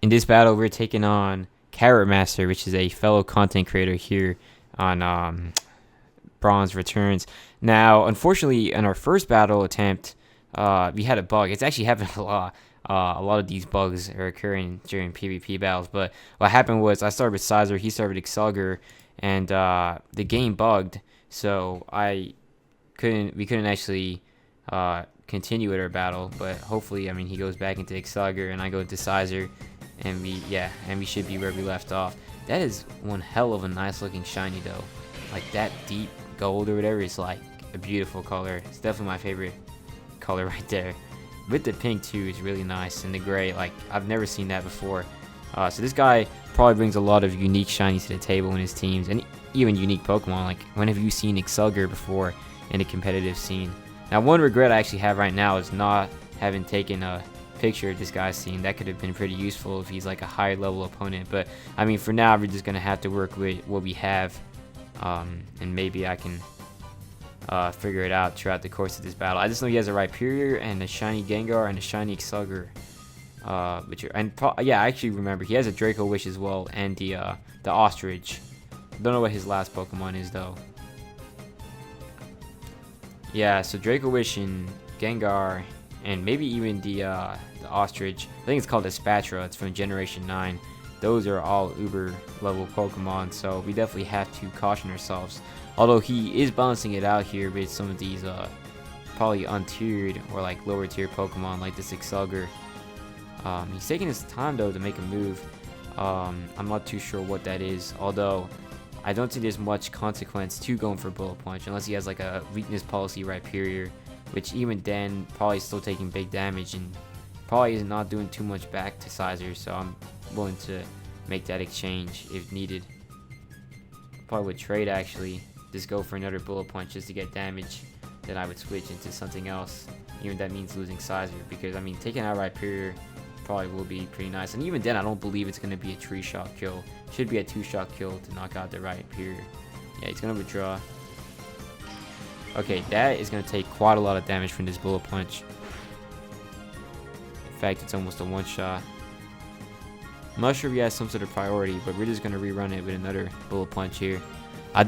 In this battle, we're taking on Carrotmaster, which is a fellow content creator here on Bronze Returns. Now, unfortunately, in our first battle attempt, we had a bug. It's actually happened a lot. A lot of these bugs are occurring during PvP battles. But what happened was I started with Sizer, he started with Accelgor, and the game bugged. So we couldn't actually continue with our battle. But hopefully, I mean, he goes back into Accelgor and I go into Sizer, and we should be where we left off. That is one hell of a nice looking shiny though. Like that deep gold or whatever is like a beautiful color. It's definitely my favorite color right there. With the pink too is really nice, and the gray, like I've never seen that before. So this guy probably brings a lot of unique shinies to the table in his teams, and even unique Pokemon. Like, when have you seen Accelgor before in a competitive scene? Now, one regret I actually have right now is not having taken a picture of this guy's scene. That could have been pretty useful if he's like a higher level opponent. But I mean, for now, we're just gonna have to work with what we have, and maybe I can figure it out throughout the course of this battle. I just know he has a Rhyperior and a shiny Gengar and a shiny Accelgor. I actually remember he has a Draco Wish as well, and the Ostrich. Don't know what his last Pokemon is though. Yeah, so Draco Wish and Gengar, and maybe even the Ostrich. I think it's called Espathra. It's from Generation 9. Those are all uber level Pokemon, so we definitely have to caution ourselves. Although he is balancing it out here with some of these probably untiered or like lower tier Pokemon like this Accelgor. He's taking his time though to make a move. I'm not too sure what that is, although I don't think there's much consequence to going for Bullet Punch unless he has like a weakness policy Rhyperior, which even then probably still taking big damage and probably is not doing too much back to Sizer, so I'm willing to make that exchange if needed. Probably would trade actually, just go for another Bullet Punch just to get damage. Then I would switch into something else, even if that means losing Sizer, because I mean taking out Rhyperior probably will be pretty nice. And even then, I don't believe it's going to be a 3-shot kill. Should be a 2-shot kill to knock out the Rhyperior. Yeah, he's going to withdraw. Okay, that is going to take quite a lot of damage from this Bullet Punch. In fact, it's almost a 1-shot. I'm not sure if he has some sort of priority, but we're just going to rerun it with another Bullet Punch here. I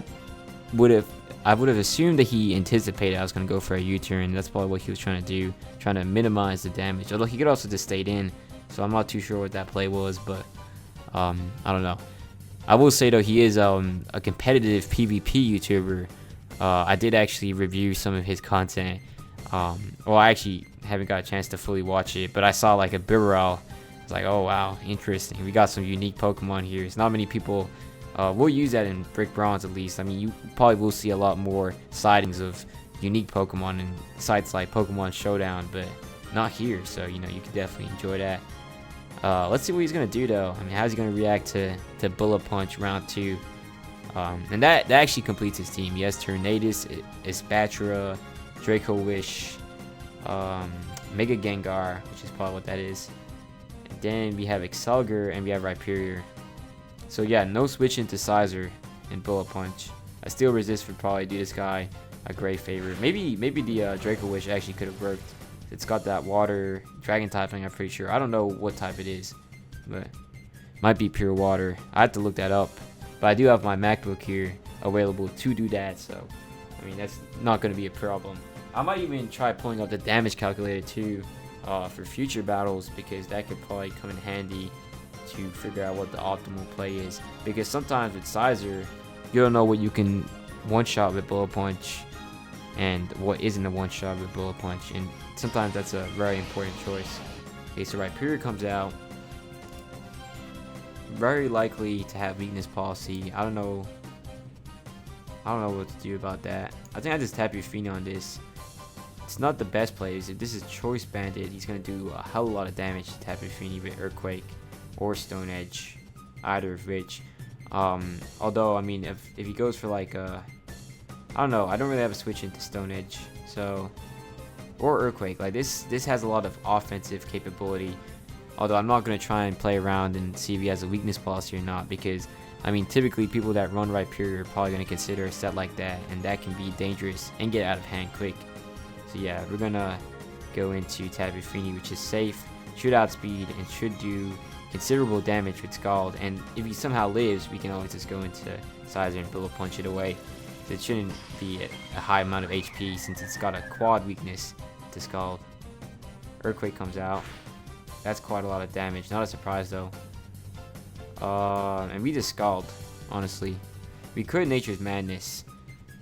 would have assumed that he anticipated I was going to go for a U-turn. That's probably what he was trying to do, trying to minimize the damage. Although he could also just stayed in, so I'm not too sure what that play was, but I don't know. I will say though, he is a competitive PvP YouTuber. I did actually review some of his content. Well, I actually haven't got a chance to fully watch it, but I saw like a Bibarel. I was like, oh wow, interesting. We got some unique Pokemon here. It's not many people will use that in Brick Bronze at least. I mean, you probably will see a lot more sightings of unique Pokemon in sites like Pokemon Showdown, but not here. So, you know, you can definitely enjoy that. Let's see what he's going to do, though. I mean, how's he going to react to Bullet Punch round 2? And that actually completes his team. He has Tornadus, Espathra, Draco Wish, Mega Gengar, which is probably what that is. And then we have Accelgor, and we have Rhyperior. So yeah, no switching to Sizer and Bullet Punch. I still resist for probably do this guy a great favor. Maybe the Draco Wish actually could have worked. It's got that water dragon typing, I'm pretty sure. I don't know what type it is, but might be pure water. I have to look that up. But I do have my MacBook here available to do that, so I mean that's not going to be a problem. I might even try pulling up the damage calculator too for future battles, because that could probably come in handy to figure out what the optimal play is. Because sometimes with Sizer, you don't know what you can one-shot with Bullet Punch and what isn't a one-shot with Bullet Punch, and sometimes that's a very important choice. Okay, so Rhyperior comes out. Very likely to have weakness policy. I don't know what to do about that. I think I just tap your Fina on this. It's not the best plays. If this is Choice Bandit, he's gonna do a hell of a lot of damage to tap your Fina with Earthquake or Stone Edge, either of which. Although I mean, if he goes for like I don't know, I don't really have a switch into Stone Edge, so, or Earthquake. Like this has a lot of offensive capability. Although I'm not gonna try and play around and see if he has a weakness policy or not, because I mean typically people that run Rhyperior are probably gonna consider a set like that, and that can be dangerous and get out of hand quick. So yeah, we're gonna go into Tapu Fini, which is safe, should outspeed, and should do considerable damage with Scald, and if he somehow lives, we can always just go into Sizer and Bullet Punch it away. So it shouldn't be a high amount of HP since it's got a quad weakness to Scald. Earthquake comes out. That's quite a lot of damage. Not a surprise though. And we just Scald, honestly. We could Nature's Madness.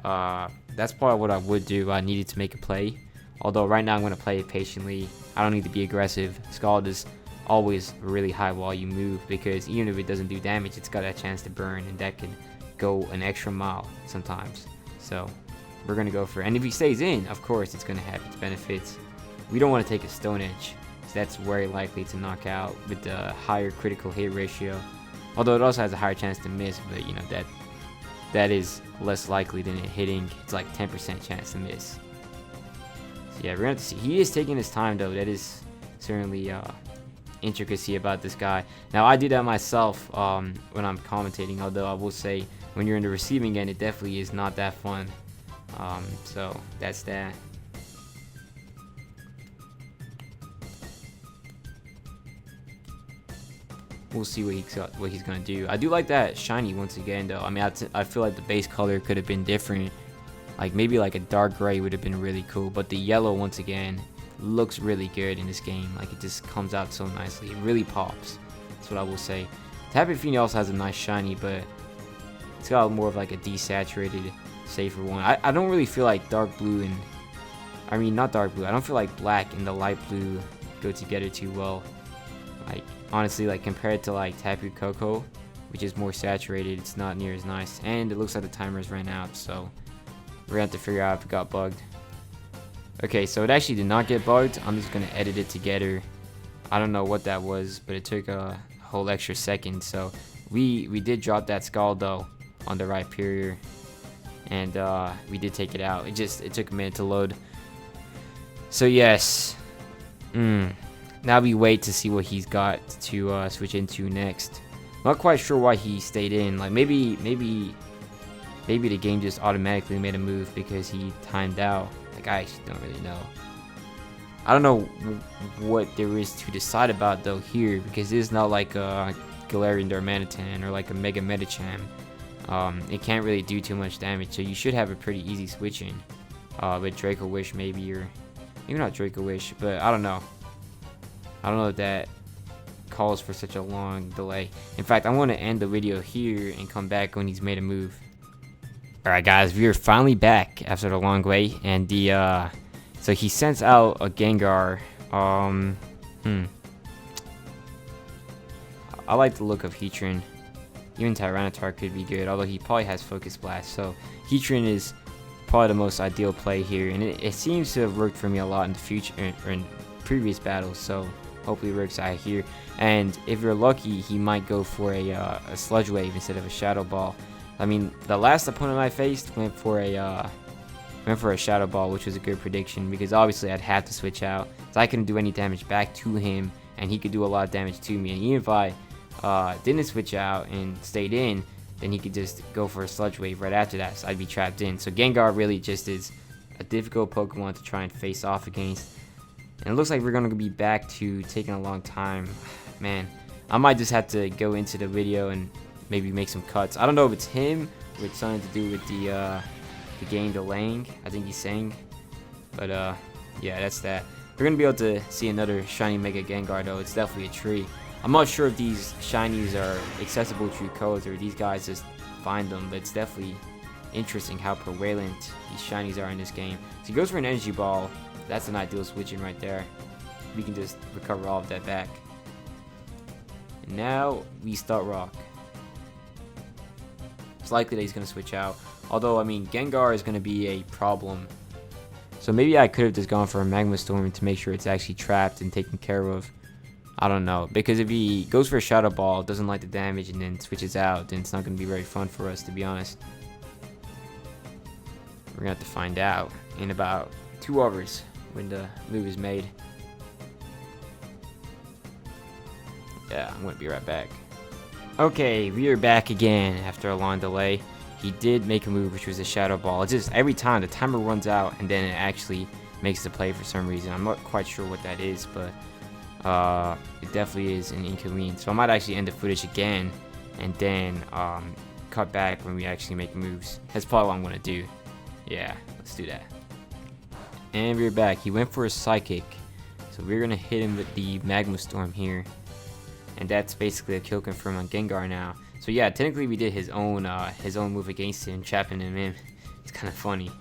That's probably what I would do. I needed to make a play. Although right now I'm going to play it patiently. I don't need to be aggressive. Scald is always really high while you move, because even if it doesn't do damage, it's got a chance to burn, and that can go an extra mile sometimes. So we're going to go for it. And if he stays in, of course, it's going to have its benefits. We don't want to take a Stone Edge, so that's very likely to knock out with the higher critical hit ratio. Although it also has a higher chance to miss, but you know, that is less likely than it hitting. It's like 10% chance to miss. So yeah, we're going to see. He is taking his time though. That is certainly intricacy about this guy. Now I do that myself when I'm commentating, although I will say when you're in the receiving end, it definitely is not that fun. So that's that. We'll see what he's gonna do. I do like that shiny once again though. I mean, I feel like the base color could have been different. Like maybe like a dark gray would have been really cool, but the yellow once again looks really good in this game. Like it just comes out so nicely. It really pops. That's what I will say. Tapu Fini also has a nice shiny, but it's got more of like a desaturated, safer one. I don't really feel like dark blue and, I mean not dark blue, I don't feel like black and the light blue go together too well. Like honestly, like compared to like Tapu Koko, which is more saturated, it's not near as nice. And it looks like the timer's ran out, so we're gonna have to figure out if it got bugged. Okay, so it actually did not get bugged. I'm just gonna edit it together. I don't know what that was, but it took a whole extra second. So we did drop that Scald though on the Rhyperior, and we did take it out. It took a minute to load. So yes, now we wait to see what he's got to switch into next. Not quite sure why he stayed in. Like maybe the game just automatically made a move because he timed out. Like I actually don't really know. I don't know what there is to decide about though here, because it's not like a Galarian Darmanitan or like a Mega Medicham. It can't really do too much damage, so you should have a pretty easy switch in with Draco Wish maybe, or maybe not Draco Wish, but I don't know. I don't know if that calls for such a long delay. In fact, I want to end the video here and come back when he's made a move. Alright guys, we are finally back after the long wait, and the so he sends out a Gengar. I like the look of Heatran. Even Tyranitar could be good, although he probably has Focus Blast, so Heatran is probably the most ideal play here, and it seems to have worked for me a lot in the future, or in previous battles, so hopefully it works out here. And if you're lucky, he might go for a Sludge Wave instead of a Shadow Ball. I mean, the last opponent I faced went for a Shadow Ball, which was a good prediction, because obviously I'd have to switch out, so I couldn't do any damage back to him, and he could do a lot of damage to me. And even if I didn't switch out and stayed in, then he could just go for a Sludge Wave right after that, so I'd be trapped in. So Gengar really just is a difficult Pokemon to try and face off against. And it looks like we're going to be back to taking a long time. Man, I might just have to go into the video and maybe make some cuts. I don't know if it's him or it's something to do with the game delaying. I think he's saying. But yeah, that's that. We're going to be able to see another shiny Mega Gengar though. It's definitely a tree. I'm not sure if these shinies are accessible through codes or these guys just find them, but it's definitely interesting how prevalent these shinies are in this game. So he goes for an Energy Ball. That's an ideal switch in right there. We can just recover all of that back. And now we start Rock. It's likely that he's going to switch out. Although, I mean, Gengar is going to be a problem. So maybe I could have just gone for a Magma Storm to make sure it's actually trapped and taken care of. I don't know. Because if he goes for a Shadow Ball, doesn't like the damage, and then switches out, then it's not going to be very fun for us, to be honest. We're going to have to find out in about 2 hours when the move is made. Yeah, I'm going to be right back. Okay, we are back again after a long delay. He did make a move, which was a Shadow Ball. It's just every time the timer runs out and then it actually makes the play for some reason. I'm not quite sure what that is, but it definitely is an inconvenience. So I might actually end the footage again and then cut back when we actually make moves. That's probably what I'm gonna do. Yeah, let's do that. And we're back. He went for a psychic, so we're gonna hit him with the magma storm here, and that's basically a kill confirm on Gengar now. So yeah, technically we did his own move against him, trapping him in. It's kind of funny.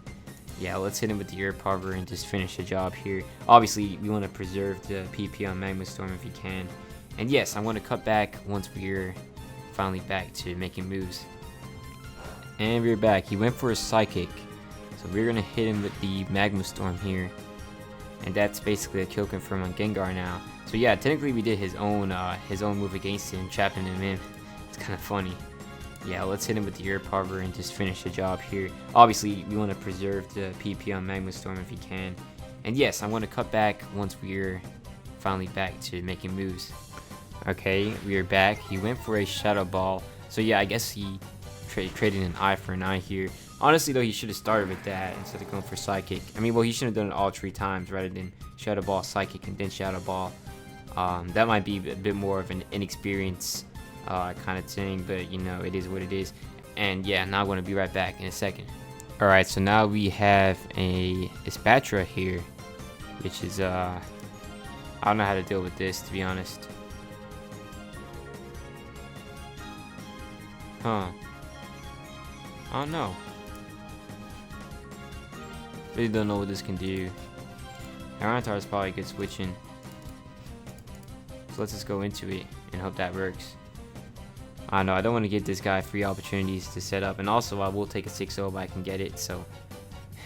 Yeah, let's hit him with the air power and just finish the job here. Obviously, we want to preserve the PP on magma storm if we can. And yes, I'm going to cut back once we're finally back to making moves. And we're back. He went for a psychic, so we're gonna hit him with the magma storm here, and that's basically a kill confirm on Gengar now. So yeah, technically we did his own move against him, trapping him in. It's kind of funny. Yeah, let's hit him with the air power and just finish the job here. Obviously, we want to preserve the PP on magma storm if we can. And yes, I'm going to cut back once we're finally back to making moves. Okay, we are back. He went for a shadow ball. So yeah, I guess he traded an eye for an eye here. Honestly though, he should have started with that instead of going for psychic. I mean, well, he should have done it all 3 times rather than shadow ball, psychic, and then shadow ball. That might be a bit more of an inexperienced kind of thing, but you know, it is what it is. And yeah, now I'm going to be right back in a second. Alright, so now we have a Espathra here, which is I don't know how to deal with this, to be honest. I don't know. Really don't know what this can do. Carrotmaster is probably good switching. So let's just go into it and hope that works. I know I don't want to give this guy free opportunities to set up, and also I will take a 6-0 if I can get it. So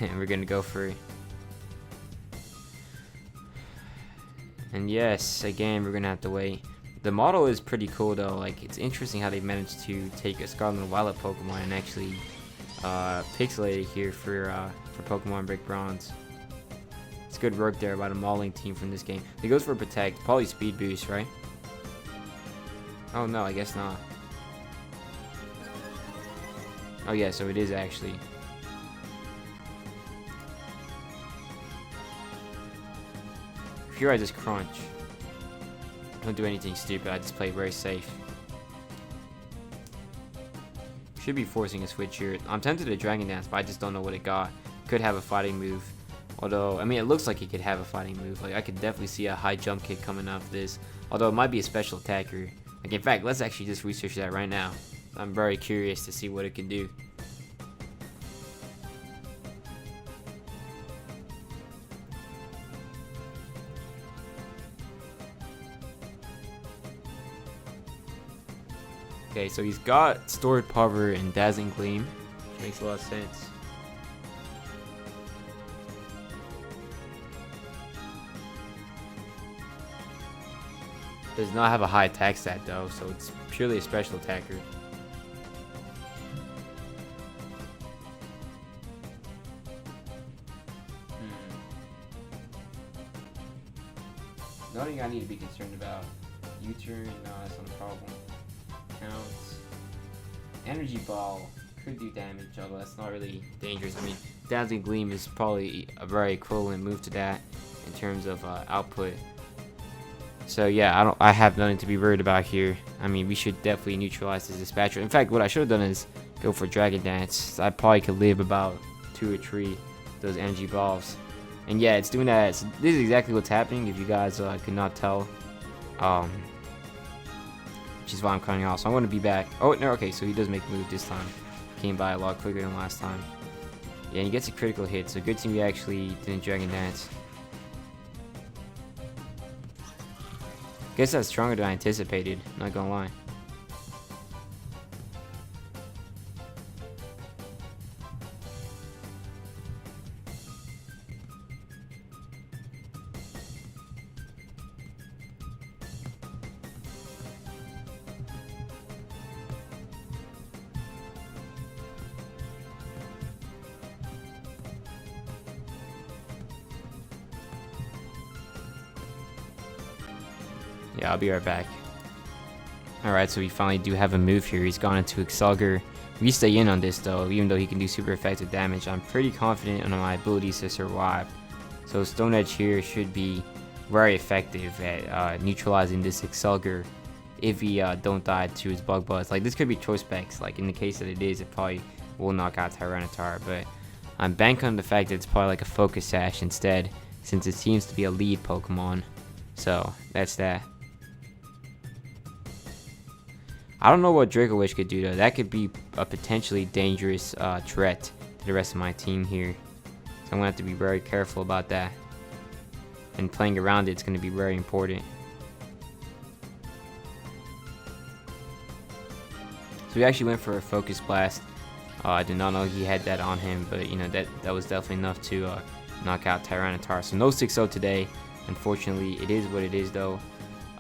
we're gonna go for it. And yes, again we're gonna have to wait. The model is pretty cool though. Like, it's interesting how they managed to take a Scarlet and Violet Pokemon and actually pixelate it here for Pokemon Brick Bronze. It's good work there by the modeling team from this game. It goes for Protect, probably Speed Boost, right? Oh no, I guess not. Oh yeah, so it is actually. Here I just crunch. Don't do anything stupid, I just play very safe. Should be forcing a switch here. I'm tempted to Dragon Dance, but I just don't know what it got. Could have a fighting move. Although, I mean, it looks like it could have a fighting move. Like, I could definitely see a high jump kick coming out of this. Although, it might be a special attacker. Like, in fact, let's actually just research that right now. I'm very curious to see what it can do. Okay, so he's got Stored Power and Dazzling Gleam, which makes a lot of sense. Does not have a high attack stat though, so it's purely a special attacker. Nothing I need to be concerned about. U-turn, no, that's not a problem. Counts. Energy Ball could do damage, although that's not really dangerous. I mean, Dazzling Gleam is probably a very equivalent move to that in terms of output. So yeah, I have nothing to be worried about here. I mean, we should definitely neutralize this Dispatcher. In fact, what I should have done is go for Dragon Dance. I probably could live about 2 or 3 those energy balls. And yeah, it's doing that. So this is exactly what's happening, if you guys could not tell. Which is why I'm cutting off. So I'm going to be back. Oh, no, okay, so he does make a move this time. Came by a lot quicker than last time. Yeah, and he gets a critical hit, so good thing we actually didn't Dragon Dance. Guess that's stronger than I anticipated, not gonna lie. Yeah, I'll be right back. Alright, so we finally do have a move here. He's gone into Accelgor. We stay in on this though, even though he can do super effective damage. I'm pretty confident in my abilities to survive. So Stone Edge here should be very effective at neutralizing this Accelgor if he don't die to his bug buzz. Like, this could be choice specs. Like, in the case that it is, it probably will knock out Tyranitar, but I'm banking on the fact that it's probably like a focus sash instead, since it seems to be a lead Pokemon. So that's that. I don't know what Draco Wish could do though. That could be a potentially dangerous threat to the rest of my team here. So I'm gonna have to be very careful about that. And playing around it's gonna be very important. So we actually went for a Focus Blast. I did not know he had that on him, but you know that was definitely enough to knock out Tyranitar. So no 6-0 today. Unfortunately, it is what it is though.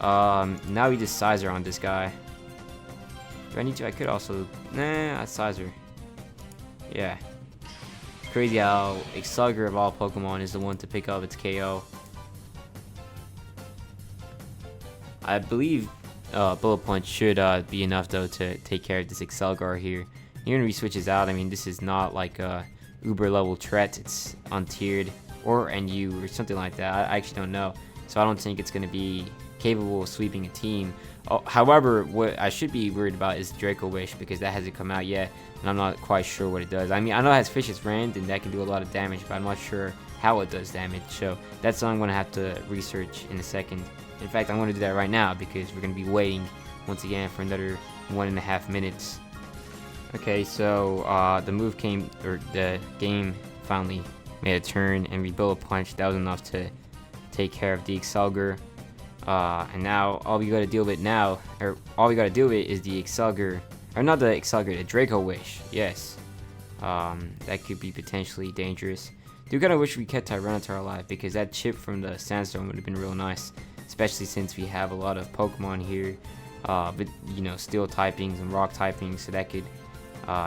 Now we just Sizer on this guy. Do I need to? I could also. Nah, I Sizer. Yeah. Crazy how Accelgor of all Pokemon is the one to pick up its KO. I believe Bullet Punch should be enough though to take care of this Accelgor here. Even if he switches out, I mean, this is not like a Uber level threat. It's untiered or NU or something like that. I actually don't know. So I don't think it's going to be capable of sweeping a team. However, what I should be worried about is Draco Wish, because that hasn't come out yet, and I'm not quite sure what it does. I mean, I know it has Fish's Rend, and that can do a lot of damage, but I'm not sure how it does damage. So that's something I'm going to have to research in a second. In fact, I'm going to do that right now, because we're going to be waiting once again for another 1.5 minutes. Okay, so the move came, or the game finally made a turn, and we Bullet Punch. That was enough to take care of the Accelgor. And now all we gotta deal with now, or all we gotta deal with is the Accelgor, or not the Accelgor, the Draco Wish. Yes, that could be potentially dangerous. Do kinda wish we kept Tyranitar alive, because that chip from the Sandstorm would have been real nice, especially since we have a lot of Pokemon here, but you know, Steel typings and Rock typings, so that could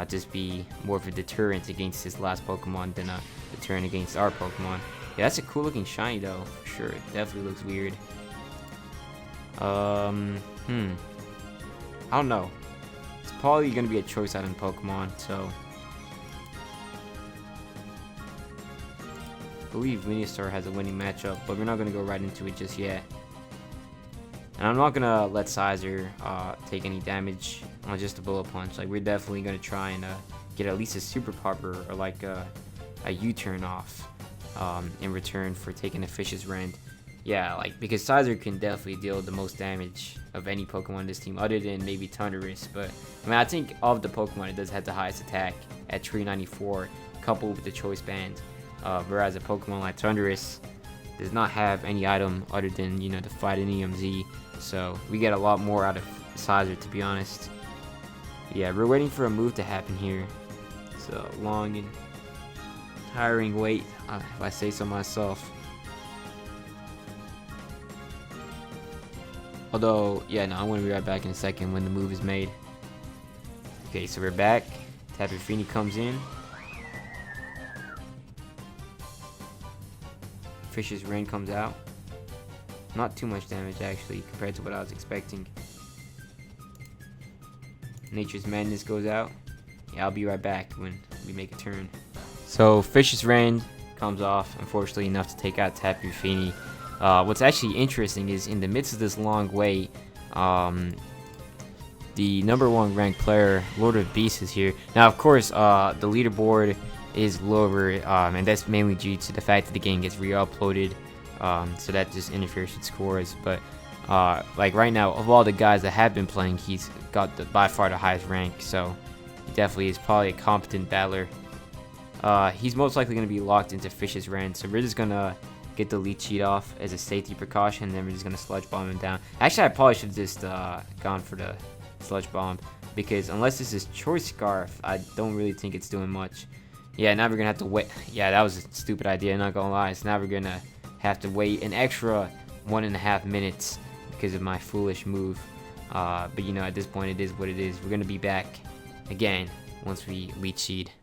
just be more of a deterrent against his last Pokemon than a deterrent against our Pokemon. Yeah, that's a cool looking shiny though, for sure. It definitely looks weird. I don't know. It's probably gonna be a choice item Pokemon, so I believe Venusaur has a winning matchup, but we're not gonna go right into it just yet. And I'm not gonna let Sizer take any damage on just a Bullet Punch. Like, we're definitely gonna try and get at least a Super Popper or like a U-turn off in return for taking a Fish's Rend. Yeah, like, because Sizer can definitely deal the most damage of any Pokemon in this team, other than maybe Thundurus. But I mean, I think of the Pokemon, it does have the highest attack at 394, coupled with the Choice Band. Whereas a Pokemon like Thundurus does not have any item other than, you know, the Fighting EMZ. So we get a lot more out of Sizer, to be honest. Yeah, we're waiting for a move to happen here. It's a long and tiring wait, if I say so myself. Although, yeah, no, I'm going to be right back in a second when the move is made. Okay, so we're back. Tapu Fini comes in. Fish's Rend comes out. Not too much damage, actually, compared to what I was expecting. Nature's Madness goes out. Yeah, I'll be right back when we make a turn. So, Fish's Rend comes off, unfortunately enough to take out Tapu Fini. What's actually interesting is, in the midst of this long wait, the #1 ranked player, Lord of Beasts, is here. Now, of course, the leaderboard is lower, and that's mainly due to the fact that the game gets re-uploaded, so that just interferes with scores. But like right now, of all the guys that have been playing, he's got by far the highest rank, so he definitely is probably a competent battler. He's most likely going to be locked into Fish's Rend, so we're just going to get the lead cheat off as a safety precaution, and then we're just going to Sludge Bomb him down. Actually, I probably should have just gone for the Sludge Bomb, because unless this is Choice Scarf, I don't really think it's doing much. Yeah, now we're going to have to wait. Yeah, that was a stupid idea, not going to lie. So now we're going to have to wait an extra 1.5 minutes because of my foolish move. But, you know, at this point, it is what it is. We're going to be back again once we lead cheat.